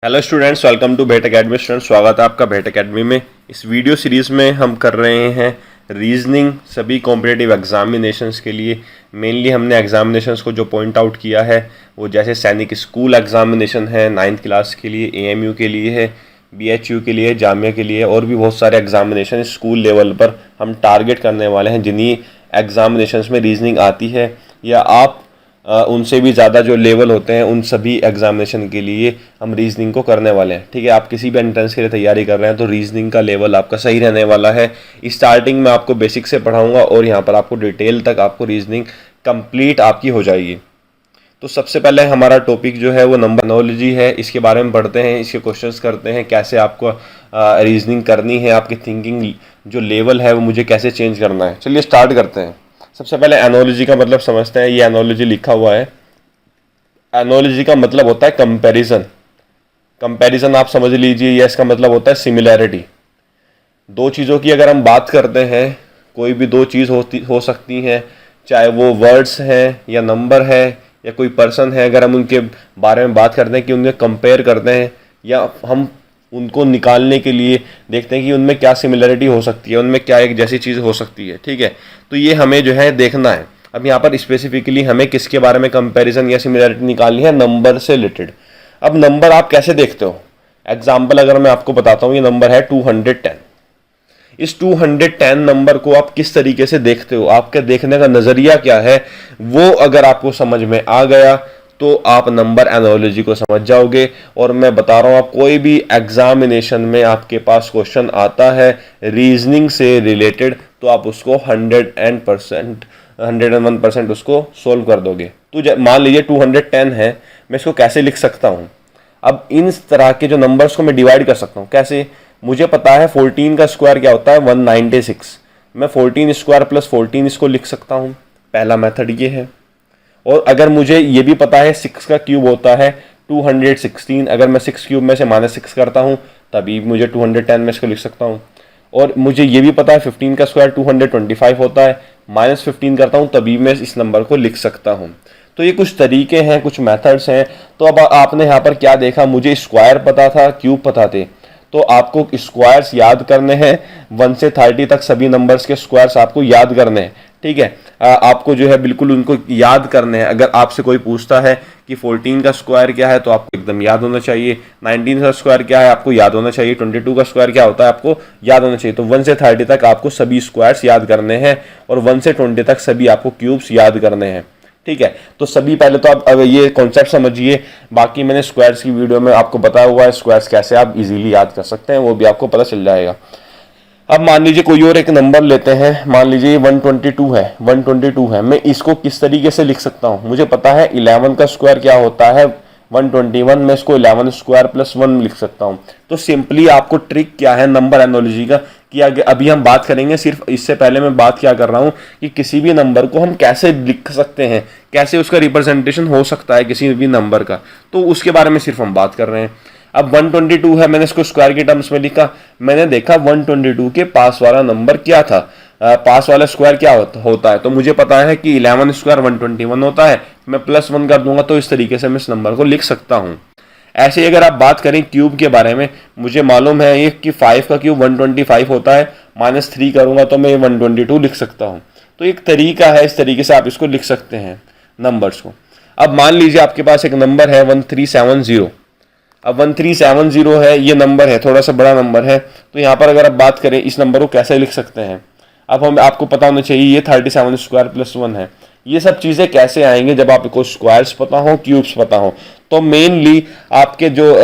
Hello students, welcome to भेट academy. Students, स्वागत है आपका भेट अकेडमी में। इस वीडियो सीरीज़ में हम कर रहे हैं रीजनिंग सभी कॉम्पिटिटिव एग्जामिनेशंस के लिए। मेनली हमने एग्जामिनेशंस को जो पॉइंट आउट किया है वो जैसे सैनिक स्कूल एग्जामिनेशन है 9th क्लास के लिए, AMU के लिए है, BHU के लिए, जामिया के लिए, और भी बहुत सारे एग्जामिनेशन स्कूल लेवल पर हम टारगेट करने वाले हैं जिन्हीं एग्जामिनेशंस में रीजनिंग आती है या आप उनसे भी ज़्यादा जो लेवल होते हैं उन सभी एग्जामिनेशन के लिए हम रीजनिंग को करने वाले हैं। ठीक है, आप किसी भी एंट्रेंस के लिए तैयारी कर रहे हैं तो रीजनिंग का लेवल आपका सही रहने वाला है। स्टार्टिंग में आपको बेसिक से पढ़ाऊंगा और यहाँ पर आपको डिटेल तक आपको रीजनिंग कंप्लीट आपकी हो जाएगी। तो सबसे पहले हमारा टॉपिक जो है वो नंबर एनालॉजी है। इसके बारे में पढ़ते हैं, इसके क्वेश्चंस करते हैं, कैसे आपको रीजनिंग करनी है, आपकी थिंकिंग जो लेवल है वो मुझे कैसे चेंज करना है। चलिए स्टार्ट करते हैं। सबसे पहले एनालॉजी का मतलब समझते हैं। ये एनालॉजी लिखा हुआ है। एनालॉजी का मतलब होता है कंपैरिजन। कंपैरिजन आप समझ लीजिए, या इसका मतलब होता है सिमिलैरिटी। दो चीज़ों की अगर हम बात करते हैं, कोई भी दो चीज़ हो सकती हैं, चाहे वो वर्ड्स हैं या नंबर है या कोई पर्सन है। अगर हम उनके बारे में बात करते हैं कि उन्हें कंपेयर करते हैं या हम उनको निकालने के लिए देखते हैं कि उनमें क्या सिमिलरिटी हो सकती है, उनमें क्या एक जैसी चीज़ हो सकती है। ठीक है, तो ये हमें जो है देखना है। अब यहाँ पर स्पेसिफिकली हमें किसके बारे में कंपैरिजन या सिमिलरिटी निकालनी है? नंबर से रिलेटेड। अब नंबर आप कैसे देखते हो? एग्जाम्पल अगर मैं आपको बताता हूँ, ये नंबर है 210। इस 210 नंबर को आप किस तरीके से देखते हो, आपके देखने का नज़रिया क्या है, वो अगर आपको समझ में आ गया तो आप नंबर एनालॉजी को समझ जाओगे। और मैं बता रहा हूँ, आप कोई भी एग्जामिनेशन में आपके पास क्वेश्चन आता है रीजनिंग से रिलेटेड तो आप उसको 101% उसको सोल्व कर दोगे। तो मान लीजिए 210 है, मैं इसको कैसे लिख सकता हूँ? अब इन तरह के जो नंबर्स को मैं डिवाइड कर सकता हूँ। कैसे? मुझे पता है 14 का स्क्वायर क्या होता है, 196। मैं 14 स्क्वायर प्लस 14 इसको लिख सकता हूँ। पहला मेथड ये है। और अगर मुझे ये भी पता है 6 का क्यूब होता है 216, अगर मैं 6 क्यूब में से -6 करता हूँ तभी मुझे 210 में इसको लिख सकता हूँ। और मुझे ये भी पता है 15 का स्क्वायर 225 होता है, -15 करता हूँ तभी मैं इस नंबर को लिख सकता हूँ। तो ये कुछ तरीके हैं, कुछ मेथड्स हैं। तो अब आपने यहाँ पर क्या देखा, मुझे स्क्वायर पता था, क्यूब पता थे, तो आपको स्क्वायर्स याद करने हैं। 1 से 30 तक सभी नंबर्स के स्क्वायर्स आपको याद करने हैं। ठीक है, आपको जो है बिल्कुल उनको याद करने हैं। अगर आपसे कोई पूछता है कि 14 का स्क्वायर क्या है तो आपको एकदम याद होना चाहिए। 19 का स्क्वायर क्या है आपको याद होना चाहिए। 22 का स्क्वायर क्या होता है आपको याद होना चाहिए। तो 1 से 30 तक आपको सभी स्क्वायर्स याद करने हैं और 1 से 20 तक सभी आपको क्यूब्स याद करने हैं। ठीक है, तो सभी पहले तो आप अब ये कॉन्सेप्ट समझिए। बाकी मैंने स्क्वायर्स की वीडियो में आपको बताया हुआ है, स्क्वायर्स कैसे आप इजीली याद कर सकते हैं वो भी आपको पता चल जाएगा। अब मान लीजिए कोई और एक नंबर लेते हैं, मान लीजिए 122 है। 122 है, मैं इसको किस तरीके से लिख सकता हूँ? मुझे पता है 11 का स्क्वायर क्या होता है 121, मैं इसको 11 स्क्वायर प्लस 1 लिख सकता हूँ। तो सिंपली आपको ट्रिक क्या है नंबर एनालॉजी का कि अभी हम बात करेंगे। सिर्फ इससे पहले मैं बात क्या कर रहा हूँ कि किसी भी नंबर को हम कैसे लिख सकते हैं, कैसे उसका रिप्रेजेंटेशन हो सकता है किसी भी नंबर का, तो उसके बारे में सिर्फ हम बात कर रहे हैं। अब 122 है, मैंने इसको स्क्वायर के टर्म्स में लिखा। मैंने देखा 122 के पास वाला नंबर क्या था, पास वाला स्क्वायर क्या होता है। तो मुझे पता है कि 11 स्क्वायर 121 होता है, मैं +1 कर दूंगा तो इस तरीके से मैं इस नंबर को लिख सकता हूँ। ऐसे ही अगर आप बात करें क्यूब के बारे में, मुझे मालूम है ये कि 5 का क्यूब 125 होता है, -3 करूंगा तो मैं 122 लिख सकता हूँ। तो एक तरीका है, इस तरीके से आप इसको लिख सकते हैं नंबर्स को। अब मान लीजिए आपके पास एक नंबर है 1370। अब 1370 है, ये नंबर है, थोड़ा सा बड़ा नंबर है। तो यहाँ पर अगर आप बात करें इस नंबर को कैसे लिख सकते हैं, अब हम आपको पता होना चाहिए ये 37 स्क्वायर प्लस 1 है। ये सब चीज़ें कैसे आएंगे जब आपको स्क्वायर्स पता हो, क्यूब्स पता हो। तो मेनली आपके जो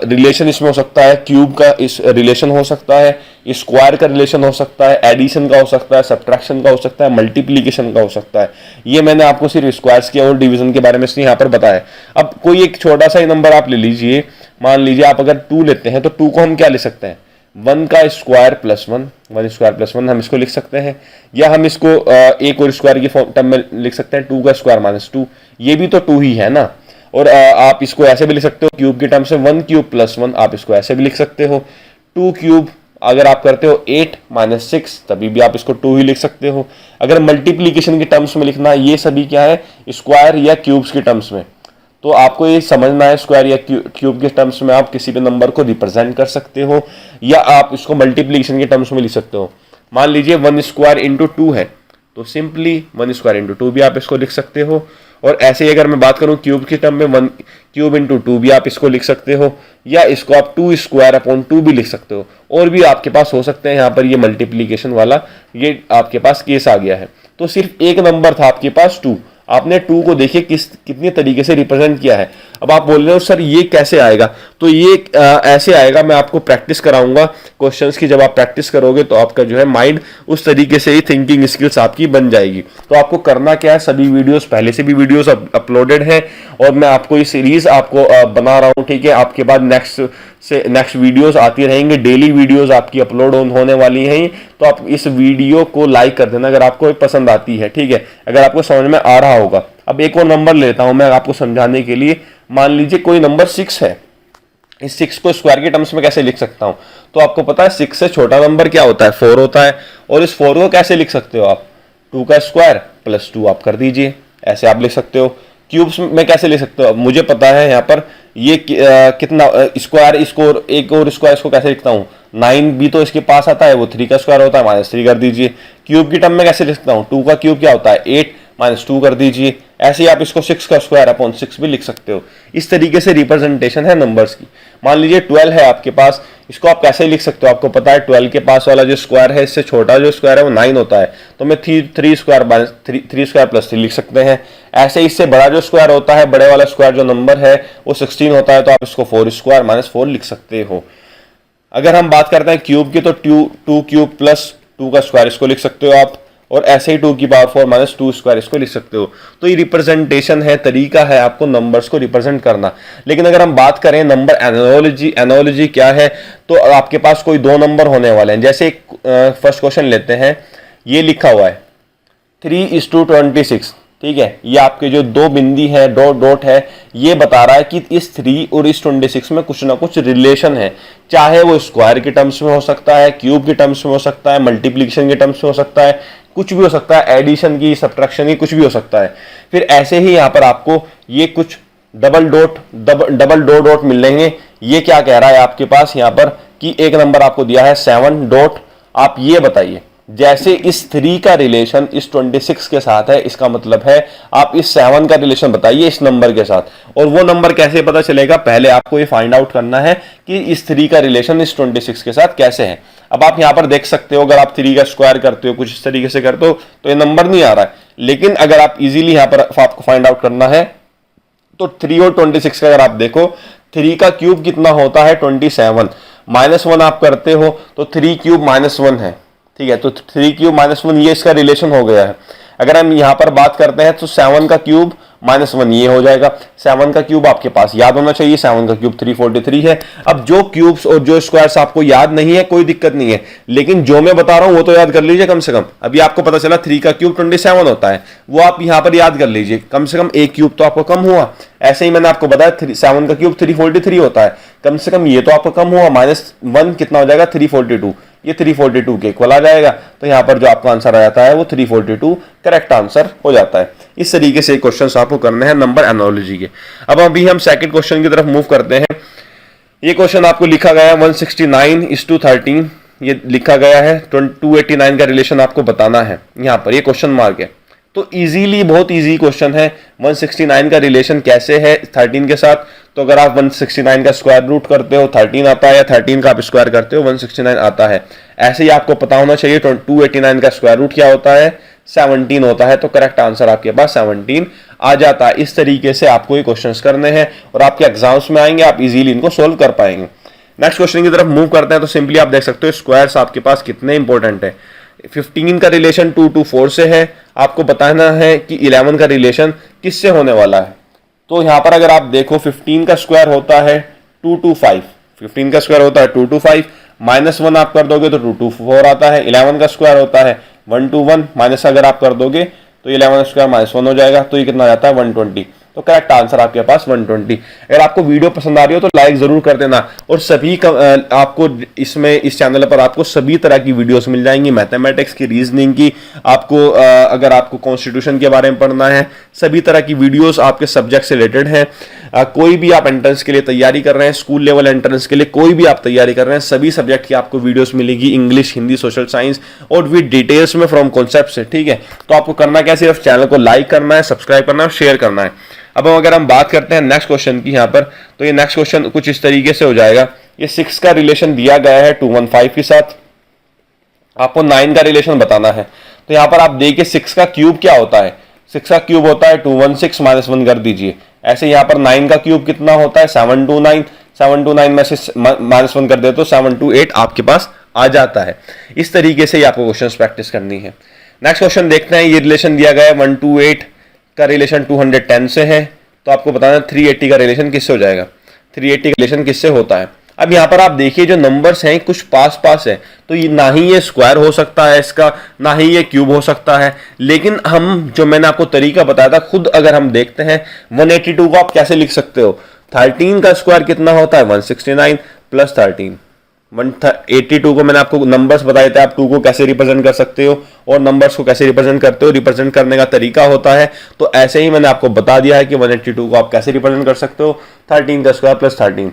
रिलेशन इसमें हो सकता है, क्यूब का इस रिलेशन हो सकता है, स्क्वायर का रिलेशन हो सकता है, एडिशन का हो सकता है, सब्ट्रैक्शन का हो सकता है, मल्टीप्लीकेशन का हो सकता है। ये मैंने आपको सिर्फ स्क्वायर्स के और डिवीजन के बारे में यहाँ पर बताया। अब कोई एक छोटा सा ही नंबर आप ले लीजिए, मान लीजिए आप अगर 2 लेते हैं तो 2 को हम क्या ले सकते हैं, 1 का स्क्वायर प्लस 1, 1 स्क्वायर प्लस 1 हम इसको लिख सकते हैं। या हम इसको एक और स्क्वायर की टर्म में लिख सकते हैं, 2 का स्क्वायर -2, ये भी तो 2 ही है ना। और आप इसको ऐसे भी लिख सकते हो क्यूब की टर्म से, 1 क्यूब प्लस 1 आप इसको ऐसे भी लिख सकते हो। 2 क्यूब अगर आप करते हो 8 -6 तभी भी आप इसको 2 ही लिख सकते हो। अगर मल्टीप्लीकेशन की टर्म्स में लिखना, ये सभी क्या है स्क्वायर या क्यूब्स की टर्म्स में, तो आपको ये समझना है स्क्वायर या क्यूब के टर्म्स में आप किसी भी नंबर को रिप्रेजेंट कर सकते हो या आप इसको मल्टीप्लिकेशन के टर्म्स में लिख सकते हो। मान लीजिए 1 स्क्वायर इंटू 2 है तो सिंपली 1 स्क्वायर इंटू 2 भी आप इसको लिख सकते हो। और ऐसे ही अगर मैं बात करूं क्यूब के टर्म में 1 क्यूब इंटू 2 भी आप इसको लिख सकते हो या इसको आप 2 स्क्वायर अपॉन 2 भी लिख सकते हो। और भी आपके पास हो सकते हैं, यहाँ पर ये मल्टीप्लीकेशन वाला ये आपके पास केस आ गया है। तो सिर्फ एक नंबर था आपके पास 2, आपने 2 को देखिए कितने तरीके से रिप्रेजेंट किया है। अब आप बोल रहे हो सर ये कैसे आएगा, तो ये ऐसे आएगा। मैं आपको प्रैक्टिस कराऊंगा क्वेश्चंस की, जब आप प्रैक्टिस करोगे तो आपका जो है माइंड उस तरीके से ही थिंकिंग स्किल्स आपकी बन जाएगी। तो आपको करना क्या है, सभी वीडियोस पहले से भी वीडियोस अपलोडेड है और मैं आपको ये सीरीज आपको बना रहा हूँ, ठीक है। आपके बाद नेक्स्ट वीडियोस आती रहेंगे, डेली वीडियोस आपकी अपलोड होने वाली हैं। तो आप इस वीडियो को लाइक कर देना अगर आपको पसंद आती है, ठीक है, अगर आपको समझ में आ रहा होगा। अब एक और नंबर लेता हूं मैं आपको समझाने के लिए। मान लीजिए कोई नंबर 6 है, इस 6 को स्क्वायर के टर्म्स में कैसे लिख सकता हूं, तो आपको पता है 6 से छोटा नंबर क्या होता है, 4 होता है। और इस 4 को कैसे लिख सकते हो आप, 2 का स्क्वायर प्लस 2 आप कर दीजिए, ऐसे आप लिख सकते हो। क्यूब्स में कैसे लिख सकते हो, अब मुझे पता है यहाँ पर ये कितना स्क्वायर, इसको एक और स्क्वायर, इसको कैसे लिखता हूँ, 9 भी तो इसके पास आता है, वो 3 का स्क्वायर होता है, -3 कर दीजिए। क्यूब की टर्म में कैसे लिखता हूँ, 2 का क्यूब क्या होता है, 8 -2 कर दीजिए। ऐसे ही आप इसको 6 का स्क्वायर अपॉन 6 भी लिख सकते हो। इस तरीके से रिप्रेजेंटेशन है नंबर्स की। मान लीजिए 12 है आपके पास, इसको आप कैसे लिख सकते हो, आपको पता है 12 के पास वाला जो स्क्वायर है, इससे छोटा जो स्क्वायर है वो 9 होता है, तो मैं 3 स्क्वायर प्लस 3 लिख सकते हैं। ऐसे इससे बड़ा जो स्क्वायर होता है, बड़े वाला स्क्वायर जो नंबर है वो 16 होता है, तो आप इसको 4 स्क्वायर -4 लिख सकते हो। अगर हम बात करते हैं क्यूब की, तो 2 क्यूब प्लस 2 का स्क्वायर इसको लिख सकते हो आप, और ऐसे ही 2 की पावर 4 -2 स्क्वायर इसको लिख सकते हो। तो ये रिप्रेजेंटेशन है, तरीका है आपको नंबर्स को रिप्रेजेंट करना। लेकिन अगर हम बात करें नंबर एनालॉजी क्या है, तो आपके पास कोई 2 नंबर होने वाले हैं। जैसे फर्स्ट क्वेश्चन लेते हैं, ये लिखा हुआ है 3:26, ठीक है। ये आपके जो 2 बिंदी है, डॉट है, ये बता रहा है कि इस 3 और इस 26 में कुछ ना कुछ रिलेशन है। चाहे वो स्क्वायर के टर्म्स में हो सकता है, क्यूब के टर्म्स में हो सकता है, मल्टीप्लिकेशन के टर्म्स में हो सकता है, कुछ भी हो सकता है, एडिशन की, सब्ट्रैक्शन की, कुछ भी हो सकता है। फिर ऐसे ही यहाँ पर आपको ये कुछ डबल डॉट मिलेंगे। ये क्या कह रहा है आपके पास यहाँ पर कि एक नंबर आपको दिया है 7 डॉट, आप ये बताइए जैसे इस 3 का रिलेशन इस 26 के साथ है, इसका मतलब है आप इस 7 का रिलेशन बताइए इस नंबर के साथ। और वो नंबर कैसे पता चलेगा, पहले आपको ये फाइंड आउट करना है कि इस 3 का रिलेशन इस 26 के साथ कैसे है। अब आप यहां पर देख सकते हो, अगर आप 3 का स्क्वायर करते हो, कुछ इस तरीके से करते हो, तो ये नंबर नहीं आ रहा है। लेकिन अगर आप इजीली यहां पर आपको फाइंड आउट करना है, तो 3 और 26 का अगर आप देखो, 3 का क्यूब कितना होता है 27, -1 आप करते हो तो 3 क्यूब -1 है, ठीक है। तो 3 क्यूब -1 ये इसका रिलेशन हो गया है। अगर हम यहां पर बात करते हैं तो 7 का क्यूब -1 ये हो जाएगा। 7 का क्यूब आपके पास याद होना चाहिए, 7 का क्यूब 343 है। अब जो क्यूब्स और जो स्क्वायर्स आपको याद नहीं है कोई दिक्कत नहीं है, लेकिन जो मैं बता रहा हूं वो तो याद कर लीजिए कम से कम। अभी आपको पता चला 3 का क्यूब 27 होता है, वो आप यहां पर याद कर लीजिए, कम से कम एक क्यूब तो आपको कम हुआ। ऐसे ही मैंने आपको बताया 7 का क्यूब 343 होता है, कम से कम ये तो आपको कम हुआ। -1 कितना हो जाएगा 342, ये 342 के इक्वल आ जाएगा। तो यहाँ पर जो आपका आंसर आ जाता है वो 342 करेक्ट आंसर हो जाता है। इस तरीके से क्वेश्चंस आपको करने हैं नंबर एनालॉजी के। अब अभी हम सेकंड क्वेश्चन की तरफ मूव करते हैं। ये क्वेश्चन आपको लिखा गया है 169:13, ये लिखा गया है 289 का रिलेशन आपको बताना है। यहाँ पर ये क्वेश्चन मार्क है, तो इजीली बहुत इजी क्वेश्चन है। 169 का रिलेशन कैसे है 13 के साथ, तो अगर आप 169 का स्क्वायर रूट करते हो 13 आता है, या 13 का आप स्क्वायर करते हो 169 आता है। ऐसे ही आपको पता होना चाहिए 289 का स्क्वायर रूट क्या होता है, 17 होता है। तो करेक्ट आंसर आपके पास 17 आ जाता है। इस तरीके से आपको ये क्वेश्चंस करने हैं और आपके एग्जाम्स में आएंगे, आप इजीली इनको सोल्व कर पाएंगे। नेक्स्ट क्वेश्चन की तरफ मूव करते हैं। तो सिंपली आप देख सकते हो स्क्वायर्स आपके पास कितने इंपॉर्टेंट है। 15 का रिलेशन 2 to 4 से है, आपको बताना है कि 11 का रिलेशन किससे होने वाला है। तो यहां पर अगर आप देखो 15 का स्क्वायर होता है 2 to 5, 15 का स्क्वायर होता है 2 to 5, -1 आप कर दोगे तो 2 to 4 आता है। 11 का स्क्वायर होता है 1 to 1, माइनस अगर आप कर दोगे तो 11 स्क्वायर -1 हो जाएगा, तो ये कितना आ जाता है 120। तो करेक्ट आंसर आपके पास 120। अगर आपको वीडियो पसंद आ रही हो तो लाइक जरूर कर देना, और सभी आपको इसमें इस चैनल पर आपको सभी तरह की वीडियोस मिल जाएंगी, मैथमेटिक्स की, रीजनिंग की, आपको अगर आपको कॉन्स्टिट्यूशन के बारे में पढ़ना है, सभी तरह की वीडियोस आपके सब्जेक्ट से रिलेटेड है। कोई भी आप एंट्रेंस के लिए तैयारी कर रहे हैं, स्कूल लेवल एंट्रेंस के लिए कोई भी आप तैयारी कर रहे हैं, सभी सब्जेक्ट की आपको वीडियोस मिलेगी, इंग्लिश, हिंदी, सोशल साइंस, और विद डिटेल्स में फ्रॉम कॉन्सेप्ट से। ठीक है, तो आपको करना क्या, सिर्फ चैनल को लाइक करना है, सब्सक्राइब करना है और शेयर करना है। अब अगर हम बात करते हैं नेक्स्ट क्वेश्चन की यहाँ पर, तो ये नेक्स्ट क्वेश्चन कुछ इस तरीके से हो जाएगा। ये 6 का रिलेशन दिया गया है 215 के साथ, आपको 9 का रिलेशन बताना है। तो यहाँ पर आप देखिए 6 का क्यूब क्या होता है, 6 का क्यूब होता है 216, -1 कर दीजिए। ऐसे यहाँ पर 9 का क्यूब कितना होता है 729, 729 में से -1 कर दे तो 728 आपके पास आ जाता है। इस तरीके से आपको क्वेश्चन प्रैक्टिस करनी है। नेक्स्ट क्वेश्चन देखते हैं। ये रिलेशन दिया गया है 128 का रिलेशन 210 से है, तो आपको बताना 380 का रिलेशन किससे हो जाएगा, 380 का रिलेशन किससे होता है। अब यहाँ पर आप देखिए जो नंबर्स हैं कुछ पास पास है, तो ये ना ही ये स्क्वायर हो सकता है इसका, ना ही ये क्यूब हो सकता है। लेकिन हम जो मैंने आपको तरीका बताया था, खुद अगर हम देखते हैं 182 को आप कैसे लिख सकते हो, 13 का स्क्वायर कितना होता है 169 प्लस 13, 182 को मैंने आपको नंबर्स बताए थे, आप 2 को कैसे रिप्रेजेंट कर सकते हो और नंबर्स को कैसे रिप्रेजेंट करते हो, रिप्रेजेंट करने का तरीका होता है। तो ऐसे ही मैंने आपको बता दिया है कि 182 को आप कैसे रिप्रेजेंट कर सकते हो, 13 का स्क्वायर प्लस 13।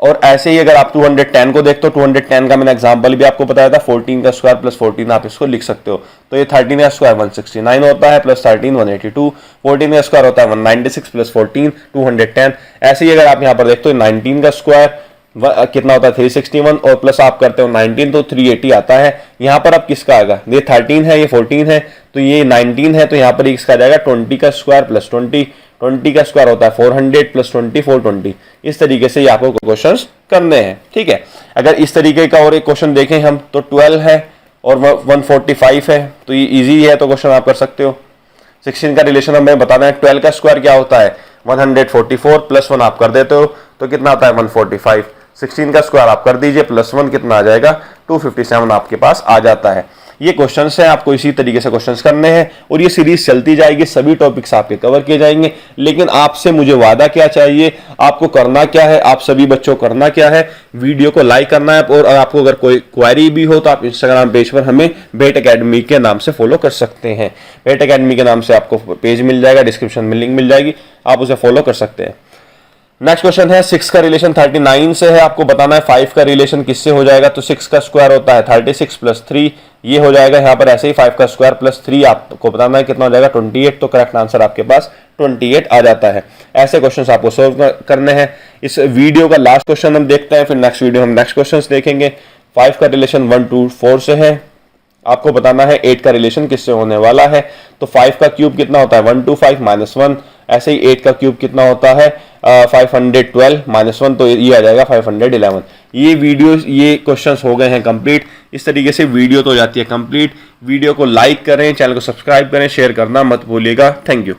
और ऐसे ही अगर आप 210 को देखते हो, 210 का मैंने एग्जांपल भी आपको बताया था, 14 का स्क्वायर प्लस 14 आप इसको लिख सकते हो। तो ये 13 का स्क्वायर 169 होता है प्लस 13 182, 14 का स्क्वायर होता है 196 प्लस 14 210। ऐसे ही अगर आप यहाँ पर देखते हो 19 का स्क्वायर कितना होता है 361 और प्लस आप करते हो 19 तो 380 आता है। यहाँ पर अब किसका आएगा, ये 13 है, ये 14 है, तो ये 19 है, तो यहाँ पर किसका आ जाएगा 20 का स्क्वायर प्लस 20, 20 का स्क्वायर होता है 400 प्लस 20 420। इस तरीके से ये आपको क्वेश्चंस करने हैं। ठीक है, अगर इस तरीके का और एक क्वेश्चन देखें हम, तो 12 है और 145 है, तो ये इजी है, तो क्वेश्चन आप कर सकते हो। 16 का रिलेशन हमें बताना है, 12 का स्क्वायर क्या होता है 144 प्लस 1 आप कर देते हो तो कितना आता है 145, 16 का स्क्वायर आप कर दीजिए प्लस 1 कितना आ जाएगा 257 आपके पास आ जाता है। ये क्वेश्चंस हैं, आपको इसी तरीके से क्वेश्चंस करने हैं और ये सीरीज चलती जाएगी, सभी टॉपिक्स आपके कवर किए जाएंगे। लेकिन आपसे मुझे वादा क्या चाहिए, आपको करना क्या है, आप सभी बच्चों को करना क्या है, वीडियो को लाइक करना है, और आपको अगर कोई क्वेरी भी हो तो आप इंस्टाग्राम पेज पर हमें बेट अकेडमी के नाम से फॉलो कर सकते हैं। बेट अकेडमी के नाम से आपको पेज मिल जाएगा, डिस्क्रिप्शन में लिंक मिल जाएगी, आप उसे फॉलो कर सकते हैं। नेक्स्ट क्वेश्चन है 6 का रिलेशन 39 से है, आपको बताना है 5 का रिलेशन किससे हो जाएगा। तो 6 का स्क्वायर होता है 36 प्लस 3, ये हो जाएगा यहाँ पर ऐसे ही 5 का स्क्वायर प्लस 3 आपको बताना है कितना हो जाएगा 28, तो करेक्ट आंसर आपके पास 28 आ जाता है। ऐसे क्वेश्चंस आपको सोल्व करने हैं। इस वीडियो का लास्ट क्वेश्चन हम देखते हैं, फिर नेक्स्ट वीडियो हम नेक्स्ट क्वेश्चंस देखेंगे। 5 का रिलेशन 1 2 4 से है, आपको बताना है 8 का रिलेशन किससे होने वाला है। तो 5 का क्यूब कितना होता है 125 -1, ऐसे ही 8 का क्यूब कितना होता है 512 -1, तो ये आ जाएगा 511। ये वीडियो ये क्वेश्चंस हो गए हैं कंप्लीट। इस तरीके से वीडियो तो हो जाती है कंप्लीट। वीडियो को लाइक करें, चैनल को सब्सक्राइब करें, शेयर करना मत भूलिएगा। Thank you.